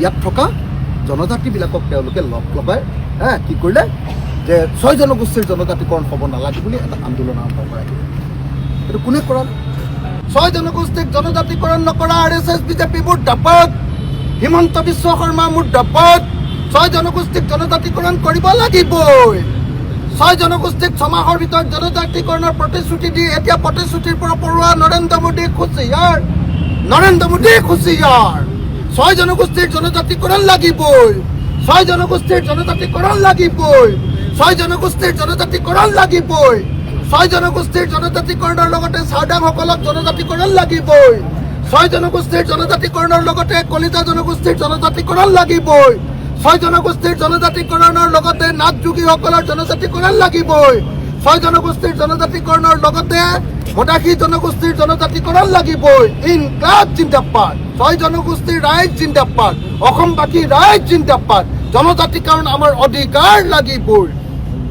ইয়াত থকা জনজাতিবিলাকক তেওঁলোকে লগ লগাই কি কৰিলে যে 6 জনগোষ্ঠীৰ জনজাতিকৰণ হ'ব নালাগে বুলি এটা আন্দোলন আৰম্ভ কৰা এইটো কোনে কৰালে 6 জনগোষ্ঠীক জনজাতিকৰণ নকৰা RSS বিজেপি মুৰ্দাবাদ হিমন্ত বিশ্ব শৰ্মা মুৰ্দাবাদ 6 জনগোষ্ঠীক জনজাতিকৰণ কৰিব লাগিবই 6 জনগোষ্ঠীক 6 মাহৰ ভিতৰত জনজাতিকৰণৰ প্ৰতিশ্ৰুতি দি এতিয়া প্ৰতিশ্ৰুতিৰ পৰা পৰোৱা নৰেন্দ্ৰ মোদী খুচিয়াৰ 6 জনগোষ্ঠীৰ জনজাতিকৰণ লাগিবই 6 জনগোষ্ঠীৰ জনজাতিকৰণ লাগিবই 6 জনগোষ্ঠীৰ জনজাতিকৰণ লাগিবই 6 জনগোষ্ঠীৰ জনজাতিকৰণৰ লগতে চাওদাংসকলক জনজাতিকৰণ লাগিবই 6 জনগোষ্ঠীৰ জনজাতিকৰণৰ লগতে কলিতা জনগোষ্ঠীৰ জনজাতিকৰণ লাগিবই 6 জনগোষ্ঠীৰ জনজাতিকৰণৰ লগতে নাথ যোগীসকলৰ জনজাতিকৰণ লাগিবই 6 জনগোষ্ঠীৰ জনজাতিকৰণৰ লগতে মদাসী জনগোষ্ঠীৰ জনজাতিকৰণ লাগিবই ইনকলাব জিন্দাবাদ 6 জনগোষ্ঠীৰ ৰাইজ জিন্দাবাদ অসমবাসী ৰাইজ জিন্দাবাদ জনজাতিকৰণ আমাৰ অধিকাৰ লাগিবই